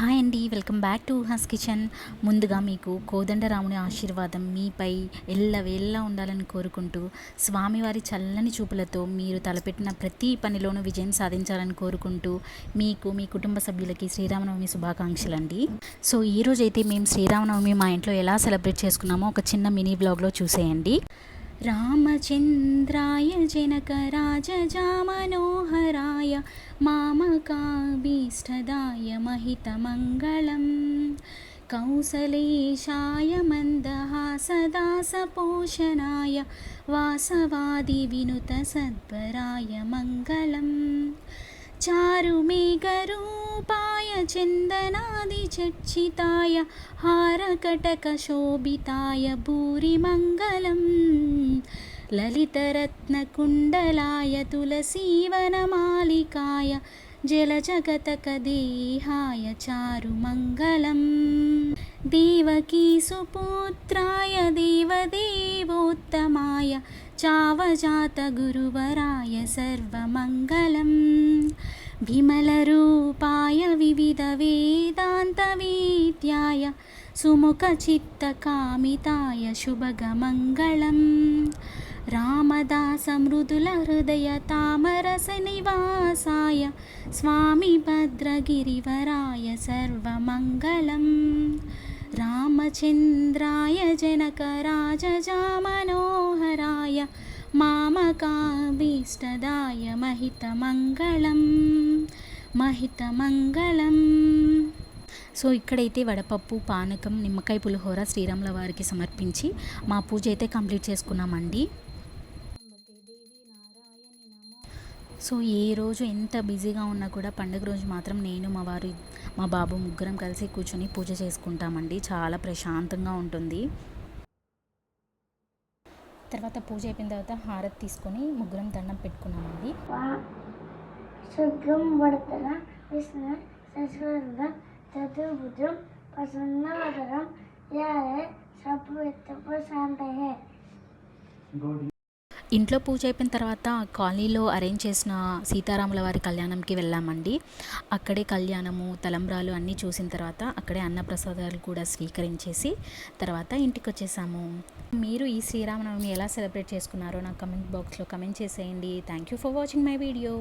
Hi అండి, welcome back to has kitchen. ముందుగా మీకు కోదండరాముని ఆశీర్వాదం మీపై ఎల్లవేళలా ఉండాలని కోరుకుంటూ, స్వామివారి చల్లని చూపులతో మీరు తలపెట్టిన ప్రతి పనిలోనూ విజయం సాధించాలని కోరుకుంటూ, మీకు మీ కుటుంబ సభ్యులకి శ్రీరామనవమి శుభాకాంక్షలు అండి. సో ఈరోజైతే మేము శ్రీరామనవమి మా ఇంట్లో ఎలా సెలబ్రేట్ చేసుకున్నామో ఒక చిన్న మినీ బ్లాగ్లో చూసేయండి. రామచంద్రాయ जनकराजजामनोहराय मामकाभीष्टदाय महितमङ्गलं कौसलेशाय मन्दहासदासपोषणाय वासवादिविनुतसद्वराय मङ्गलम् चारुमेघरूपाय चन्दनादिचर्चिताय हारकटकशोभिताय भूरिमङ्गलम् ललितरत्नकुण्डलाय तुलसीवनमालिकाय जलजगतकदेहाय चारुमङ्गलम् देवकीसुपुत्राय देवदेवोत्तमाय चावजातगुरुवराय सर्वमङ्गलम् विमलरूपाय विविधवेदान्तवेद्याय सुमुखचित्तकामिताय शुभगमङ्गलम् रामदासमृदुलहृदयतामरसनिवासाय स्वामिभद्रगिरिवराय सर्वमङ्गलम् रामचन्द्राय जनकराजजामनोहराय मामकाभीष्टदाय महितमङ्गलम्. సో ఇక్కడైతే వడపప్పు, పానకం, నిమ్మకాయ పులిహోర శ్రీరాముల వారికి సమర్పించి మా పూజ అయితే కంప్లీట్ చేసుకున్నామండి. సో ఏ రోజు ఎంత బిజీగా ఉన్నా కూడా పండుగ రోజు మాత్రం నేను, మా బాబు ముగ్గురం కలిసి కూర్చొని పూజ చేసుకుంటామండి. చాలా ప్రశాంతంగా ఉంటుంది. తర్వాత పూజ అయిపోయిన తర్వాత హారతి తీసుకొని ముగ్గురం దండం పెట్టుకున్నామండి. चतुर्भुजं प्रसन्नवदनं ध्याये सर्वविघ्नोपशान्तये. ఇంట్లో పూజ అయిపోయిన తర్వాత కాలనీలో అరేంజ్ చేసిన సీతారాముల వారి కళ్యాణంకి వెళ్ళామండి. అక్కడే కళ్యాణము, తలంబ్రాలు అన్నీ చూసిన తర్వాత అక్కడే అన్నప్రసాదాలు కూడా స్వీకరించేసి తర్వాత ఇంటికి వచ్చేసాము. మీరు ఈ శ్రీరామనవమి ఎలా సెలబ్రేట్ చేసుకున్నారో నాకు కమెంట్ బాక్స్లో కమెంట్ చేసేయండి. Thank you for watching my video.